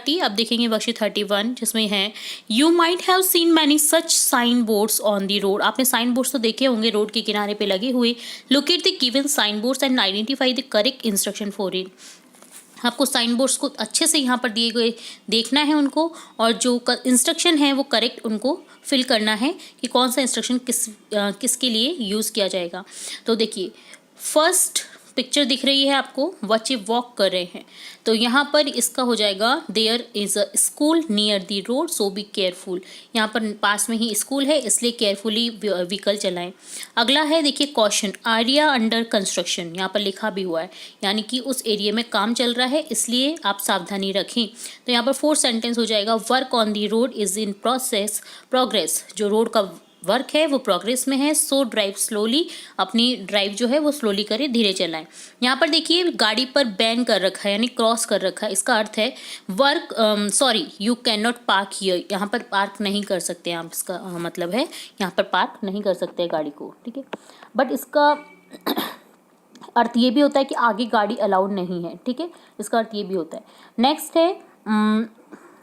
30, अब देखेंगे वर्कशीट 31 जिसमें है you might have seen many such sign boards on the road. आपने साइन बोर्ड्स तो देखे होंगे रोड के किनारे पे लगे हुए। Look at the given sign boards and identify the correct instruction for it. आपको साइन बोर्ड्स को अच्छे से यहाँ पर दिए गए देखना है उनको, और जो इंस्ट्रक्शन है वो करेक्ट उनको फिल करना है कि कौन सा इंस्ट्रक्शन किसके लिए यूज़ किया जाएगा। तो देखिए फर्स्ट पिक्चर दिख रही है आपको, बच्चे वॉक कर रहे हैं, तो यहाँ पर इसका हो जाएगा there is a school near the road so be careful. यहाँ पर पास में ही स्कूल है इसलिए केयरफुली व्हीकल चलाएं। अगला है देखिए कॉशन, एरिया अंडर कंस्ट्रक्शन, यहाँ पर लिखा भी हुआ है यानी कि उस एरिया में काम चल रहा है इसलिए आप सावधानी रखें। तो यहाँ पर फोर्थ सेंटेंस हो जाएगा work on the road is in progress, जो रोड का वर्क है वो प्रोग्रेस में है। सो ड्राइव स्लोली, अपनी ड्राइव जो है वो स्लोली करें, धीरे चलाएं। यहाँ पर देखिए गाड़ी पर बैन कर रखा है यानी क्रॉस कर रखा है, इसका अर्थ है work sorry you can not park here, यहाँ पर पार्क नहीं कर सकते आप, इसका मतलब है यहाँ पर पार्क नहीं कर सकते गाड़ी को, ठीक है। बट इसका अर्थ ये भी होता है कि आगे गाड़ी अलाउड नहीं है, ठीक है, इसका अर्थ ये भी होता है। नेक्स्ट है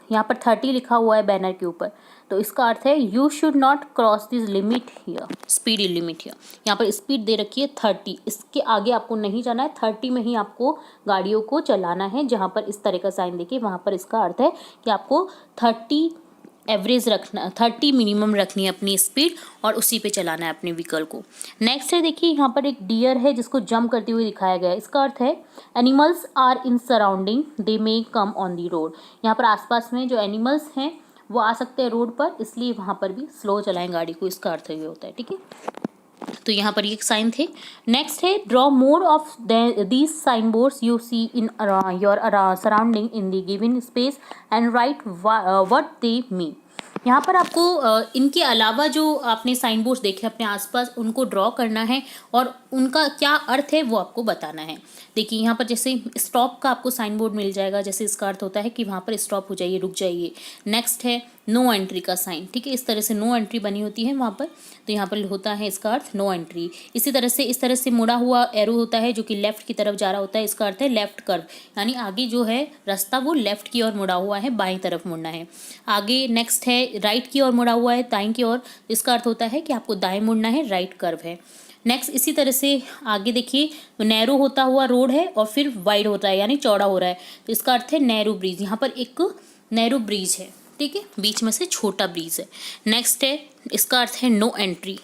यहाँ पर 30 लिखा हुआ है बैनर के ऊपर, तो इसका अर्थ है you should not cross this limit here, speed limit here. यहाँ पर स्पीड दे रखी है 30, इसके आगे आपको नहीं जाना है, 30 में ही आपको गाड़ियों को चलाना है। जहाँ पर इस तरह का साइन देखिए वहाँ पर इसका अर्थ है कि आपको 30 एवरेज रखना, 30 मिनिमम रखनी है अपनी स्पीड और उसी पे चलाना है अपने व्हीकल को। नेक्स्ट है देखिए यहाँ पर एक डियर है जिसको जंप करते हुए दिखाया गया है, इसका अर्थ है animals are in surrounding they may come on the road. यहाँ पर आसपास में जो एनिमल्स हैं वो आ सकते हैं रोड पर, इसलिए वहाँ पर भी स्लो चलाएं गाड़ी को, इसका अर्थ ये होता है, ठीक है। तो यहाँ पर ये साइन थे। नेक्स्ट है draw more of these sign boards you see in your surrounding in the given space and write what they mean. यहाँ पर आपको इनके अलावा जो आपने साइन बोर्ड्स देखे अपने आसपास उनको ड्रॉ करना है और उनका क्या अर्थ है वो आपको बताना है। देखिए यहाँ पर जैसे स्टॉप का आपको साइन बोर्ड मिल जाएगा, जैसे इसका अर्थ होता है कि वहाँ पर स्टॉप हो जाइए, रुक जाइए। नेक्स्ट है नो एंट्री का साइन, ठीक है, इस तरह से नो एंट्री बनी होती है वहाँ पर, तो यहाँ पर होता है इसका अर्थ नो एंट्री। इसी तरह से इस तरह से मुड़ा हुआ एरो होता है जो कि लेफ्ट की तरफ जा रहा होता है, इसका अर्थ है लेफ्ट कर्व, यानी आगे जो है रास्ता वो लेफ्ट की ओर मुड़ा हुआ है, बाईं तरफ मुड़ना है। आगे नेक्स्ट है राइट की ओर मुड़ा हुआ है दाईं की ओर, इसका अर्थ होता है कि आपको दाएं मुड़ना है, राइट कर्व है। नेक्स्ट इसी तरह से आगे देखिए नैरो होता हुआ रोड है और फिर वाइड होता है यानी चौड़ा हो रहा है, तो इसका अर्थ है नैरो ब्रिज। यहाँ पर एक नैरो ब्रिज है, ठीक है, बीच में से छोटा ब्रिज है। नेक्स्ट है इसका अर्थ है नो एंट्री,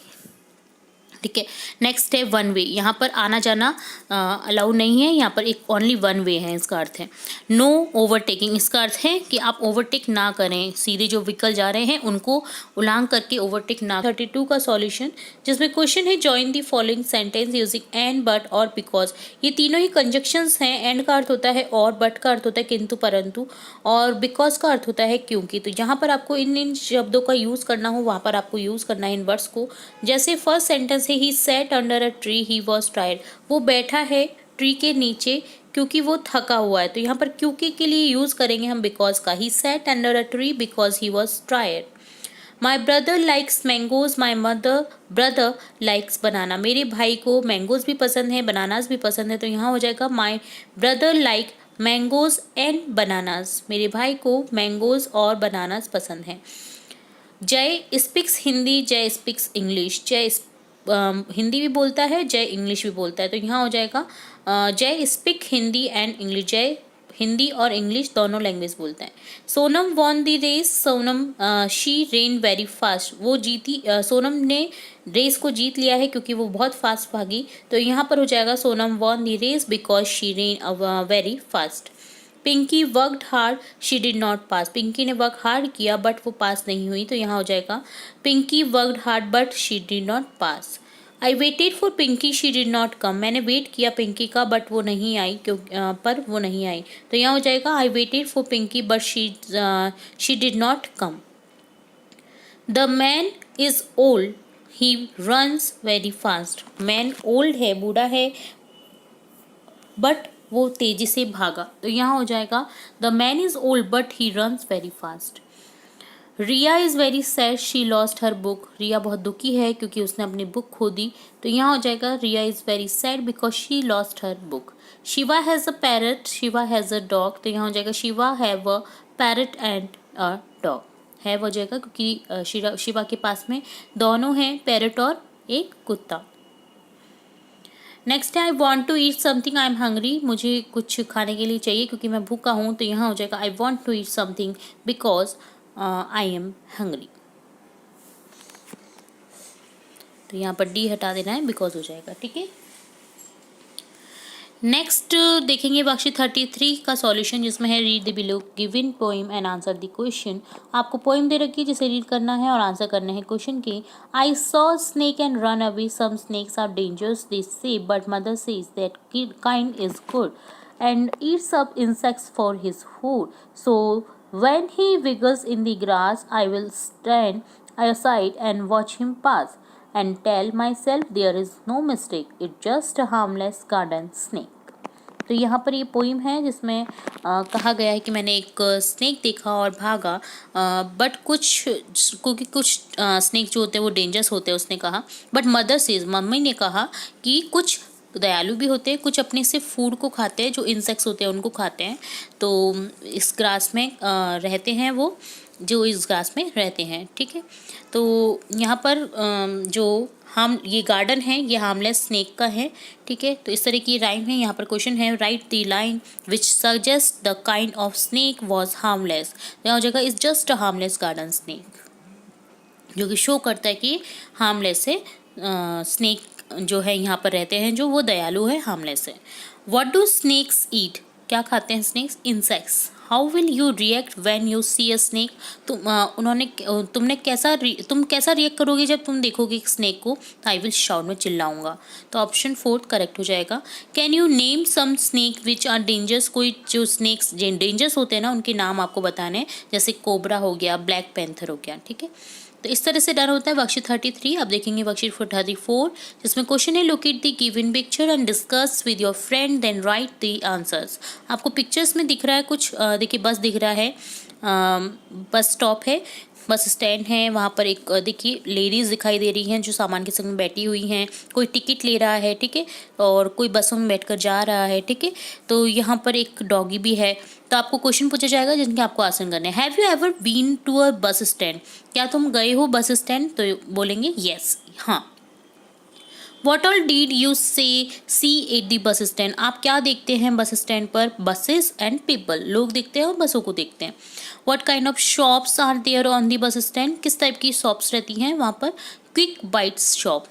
ठीक है। नेक्स्ट है वन वे, यहाँ पर आना जाना अलाउ नहीं है, यहाँ पर एक ओनली वन वे है, इसका अर्थ है। नो ओवरटेकिंग, इसका अर्थ है कि आप ओवरटेक ना करें, सीधे जो व्हीकल जा रहे हैं उनको उलांग करके ओवरटेक ना। 32 का सॉल्यूशन जिसमें क्वेश्चन है join the following sentence using and but और बिकॉज। ये तीनों ही कंजक्शंस हैं, एंड का अर्थ होता है और, बट का अर्थ होता है किंतु परंतु, और बिकॉज का अर्थ होता है क्योंकि। तो यहाँ पर आपको इन शब्दों का यूज़ करना हो वहाँ पर आपको यूज़ करना है इन वर्ड्स को। जैसे first sentence he sat under a tree he was tired, वो बैठा है ट्री के नीचे क्योंकि वो थका हुआ है, तो यहाँ पर क्योंकि के लिए यूज करेंगे हम बिकॉज का। he sat under a tree because he was tired. My brother likes mangoes, my brother likes banana, मेरे भाई को मैंगोज भी पसंद है, बनानास भी पसंद है, तो यहाँ हो जाएगा my brother like mangoes and bananas, मेरे भाई को मैंगोज और बनानास पसंद है। जय स्पीक्स हिंदी, जय स्पीक्स इंग्लिश, जय हिंदी भी बोलता है, जय इंग्लिश भी बोलता है, तो यहाँ हो जाएगा जय स्पीक हिंदी एंड इंग्लिश, जय हिंदी और इंग्लिश दोनों लैंग्वेज बोलता है। Sonam won the race, Sonam she ran very fast, वो जीती, सोनम ने रेस को जीत लिया है क्योंकि वो बहुत फास्ट भागी, तो यहाँ पर हो जाएगा Sonam won the race because she ran very fast. Pinky worked hard, she did not pass, Pinky ने वर्क हार्ड किया बट वो पास नहीं हुई, तो यहाँ हो जाएगा Pinky worked hard but she did not pass. I waited for Pinky, she did not come, मैंने वेट किया पिंकी का बट वो नहीं आई, पर वो नहीं आई, तो यहाँ हो जाएगा I waited for Pinky but she did not come. The man is old, he runs very fast, man old है, बूढ़ा है, बट वो तेजी से भागा, तो यहाँ हो जाएगा the man is old but he runs very fast. Riya is very sad, she lost her book, Riya बहुत दुखी है क्योंकि उसने अपनी बुक खो दी, तो यहाँ हो जाएगा Riya is very sad because she lost her book. Shiva has a parrot, Shiva has a dog, तो यहाँ हो जाएगा Shiva have a parrot and a dog. है वो जगह क्योंकि शिवा के पास में दोनों हैं, पैरट और एक कुत्ता। नेक्स्ट है I want to eat something, I am hungry, मुझे कुछ खाने के लिए चाहिए क्योंकि मैं भूखा हूँ। तो यहाँ हो जाएगा I want to eat something because I am hungry. तो यहाँ पर डी हटा देना है, बिकॉज हो जाएगा, ठीक है। नेक्स्ट देखेंगे वर्कशीट 33 का सॉल्यूशन, जिसमें है read the below given poem and answer the question. आपको पोइम दे रखी है जिसे रीड करना है और आंसर करने हैं क्वेश्चन के। I saw snake and run away, some snakes are dangerous they say, but mother says that kind is good and eats up insects for his food. So when he wiggles in the grass, I will stand aside and watch him pass and tell myself there is no mistake. It's just a harmless garden snake. तो यहाँ पर ये poem है जिसमें कहा गया है कि मैंने एक स्नेक देखा और भागा, बट कुछ क्योंकि कुछ स्नेक जो होते हैं वो डेंजरस होते हैं उसने कहा, बट मदर सेज, मम्मी ने कहा कि कुछ दयालु भी होते हैं, कुछ अपने से फूड को खाते हैं, जो इंसेक्ट्स होते हैं उनको खाते हैं। तो इस ग्रास में रहते हैं वो, जो इस ग्रास में रहते हैं, ठीक है। तो यहाँ पर जो ये गार्डन है ये हार्मलेस स्नेक का है, ठीक है। तो इस तरह की राइम है। यहाँ पर क्वेश्चन है write the line which suggest the kind of snake was harmless. यहाँ जगह is just a harmless garden snake, जो कि शो करता है कि हार्मलेस है, स्नेक जो है यहाँ पर रहते हैं जो वो दयालु है, हार्मलेस है। व्हाट डू स्नेक्स ईट, क्या खाते हैं snakes? Insects. How will you react when you see a snake, तुम कैसा रिएक्ट करोगे जब तुम देखोगे एक स्नेक को? आई विल शाउट, में चिल्लाऊंगा। तो ऑप्शन 4 करेक्ट हो जाएगा। Can you name some snake which are dangerous, कोई जो स्नेक्स डेंजरस होते हैं ना उनके नाम आपको बताने हैं, जैसे कोबरा हो गया, ब्लैक पैंथर हो गया, ठीक है। तो इस तरह से डन होता है वर्कशीट 33। अब देखेंगे वर्कशीट 34, जिसमें क्वेश्चन है locate the given picture and discuss with your friend then write the answers. आपको पिक्चर्स में दिख रहा है कुछ, देखिए बस दिख रहा है, बस स्टॉप है, बस स्टैंड है, वहाँ पर एक देखिए लेडीज़ दिखाई दे रही हैं जो सामान के संग में बैठी हुई हैं, कोई टिकट ले रहा है, ठीक है, और कोई बसों में बैठकर जा रहा है, ठीक है। तो यहाँ पर एक डॉगी भी है। तो आपको क्वेश्चन पूछा जाएगा जिनके आपको आंसर करने हैं। Have you ever been to a bus stand, क्या तुम गए हो बस स्टैंड? तो बोलेंगे येस, हाँ। What all did you see at the bus stand, आप क्या देखते हैं बस स्टैंड पर? बसेस एंड पीपल, लोग देखते हैं और बसों को देखते हैं। What kind of shops are there on the bus stand, किस टाइप की शॉप्स रहती हैं वहाँ पर? क्विक बाइट्स शॉप,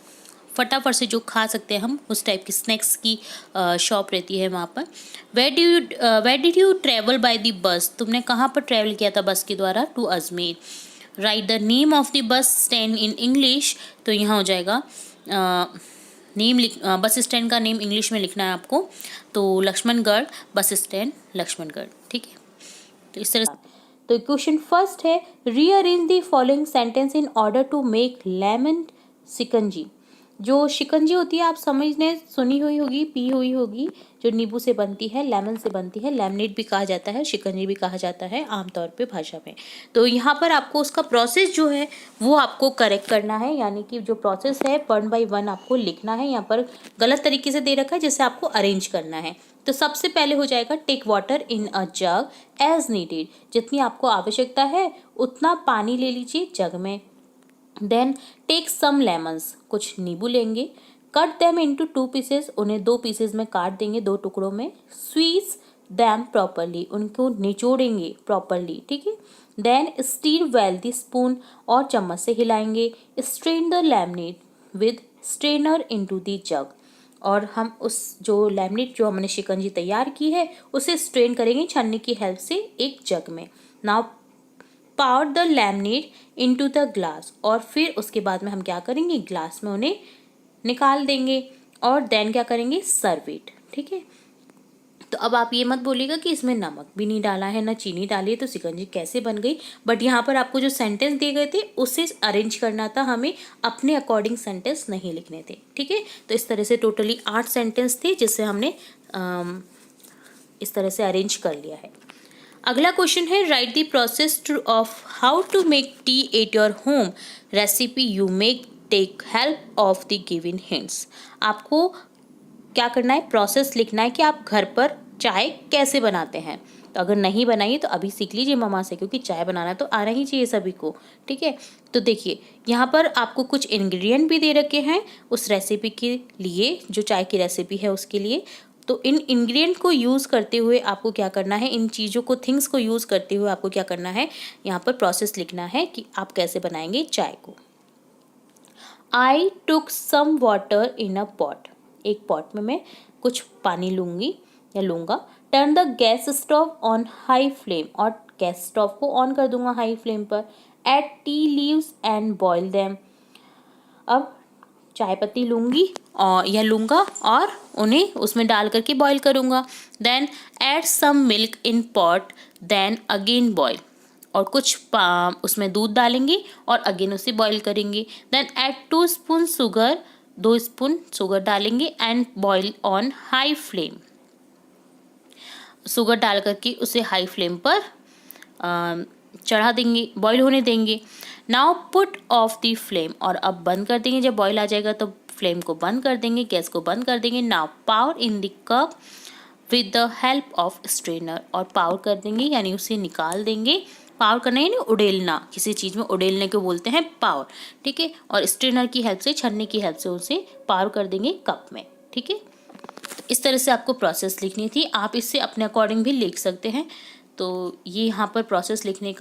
फटाफट से जो खा सकते हैं हम, उस टाइप की स्नैक्स की शॉप रहती है वहाँ पर। Where did you travel by the bus, तुमने कहाँ पर ट्रेवल किया था बस के द्वारा? To Ajmer. Write the name of the bus stand in English, तो यहाँ हो जाएगा बस स्टैंड का नेम इंग्लिश में लिखना है आपको, तो लक्ष्मणगढ़ बस स्टैंड, लक्ष्मणगढ़, ठीक है। तो इस तरह से तो क्वेश्चन फर्स्ट है rearrange the following sentence in order to make lemon shikanji. जो शिकंजी होती है आप समझने सुनी हुई होगी, पी हुई होगी, जो नींबू से बनती है, लेमन से बनती है, लेमनेड भी कहा जाता है, शिकंजी भी कहा जाता है आमतौर पे भाषा में। तो यहाँ पर आपको उसका प्रोसेस जो है वो आपको करेक्ट करना है, यानी कि जो प्रोसेस है 1 by 1 आपको लिखना है। यहाँ पर गलत तरीके से दे रखा है जिसे आपको अरेंज करना है। तो सबसे पहले हो जाएगा take water in a jug as needed, जितनी आपको आवश्यकता है उतना पानी ले लीजिए जग में। देन टेक सम लेमन्स, कुछ नींबू लेंगे, कट देम इनटू 2 पीसेस, उन्हें 2 पीसेस में काट देंगे, 2 टुकड़ों में। स्क्वीज देम प्रॉपरली, उनको निचोड़ेंगे प्रॉपरली, ठीक है। Then stir well the spoon, और चम्मच से हिलाएंगे। Strain the lemonade with strainer into the jug, और हम उस जो लेमनेड जो हमने शिकंजी तैयार की है उसे स्ट्रेन करेंगे छन्नी की हेल्प से एक जग में। Now power the lemonade into the glass, और फिर उसके बाद में हम क्या करेंगे, ग्लास में उन्हें निकाल देंगे, और देन क्या करेंगे, सर्व इट, ठीक है। तो अब आप ये मत बोलिएगा कि इसमें नमक भी नहीं डाला है ना चीनी डाली है तो शिकंजी कैसे बन गई, बट यहाँ पर आपको जो सेंटेंस दिए गए थे उसे अरेंज करना था, हमें अपने अकॉर्डिंग सेंटेंस नहीं लिखने थे, ठीक है। तो इस तरह से टोटली 8 सेंटेंस थे जिससे हमने इस तरह से अरेंज कर लिया है। अगला क्वेश्चन है write the process of how to make tea at your home recipe you make take help of the given hints. आपको क्या करना है, प्रोसेस लिखना है कि आप घर पर चाय कैसे बनाते हैं। तो अगर नहीं बनाई तो अभी सीख लीजिए मम्मा से, क्योंकि चाय बनाना तो आना ही चाहिए सभी को, ठीक है। तो देखिए यहाँ पर आपको कुछ इंग्रेडिएंट भी दे रखे हैं उस रेसिपी के लिए, जो चाय की रेसिपी है उसके लिए। तो इन इंग्रेडिएंट को यूज़ करते हुए आपको क्या करना है, इन चीज़ों को, थिंग्स को यूज़ करते हुए आपको क्या करना है, यहाँ पर प्रोसेस लिखना है कि आप कैसे बनाएंगे चाय को। I took some water in a pot, एक पॉट में मैं कुछ पानी लूँगी या लूँगा। Turn the gas stove on high flame, और गैस स्टोव को ऑन कर दूंगा हाई फ्लेम पर। Add tea leaves and boil them, अब चाय पत्ती लूँगी और या लूँगा और उन्हें उसमें डाल करके बॉईल करूँगा। Then add some milk in pot, then again boil, और कुछ उसमें दूध डालेंगे और अगेन उसे बॉईल करेंगे। Then add 2 spoon sugar, 2 spoon sugar डालेंगे and boil on high flame, sugar डाल करके उसे हाई फ्लेम पर चढ़ा देंगे, बॉईल होने देंगे। Now put off the flame, और अब बंद कर देंगे, जब बॉईल आ जाएगा तो फ्लेम को बंद कर देंगे, गैस को बंद कर देंगे। Now power in the cup with the help of strainer, और पावर कर देंगे यानी उसे निकाल देंगे। पावर करना यानी उड़ेलना, किसी चीज़ में उड़ेलने को बोलते हैं पावर, ठीक है। और स्ट्रेनर की हेल्प से, छन्नी की हेल्प से उसे पावर कर देंगे कप में, ठीक है। इस तरह से आपको प्रोसेस लिखनी थी, आप इससे अपने अकॉर्डिंग भी लिख सकते हैं। तो ये यहाँ पर प्रोसेस लिखने का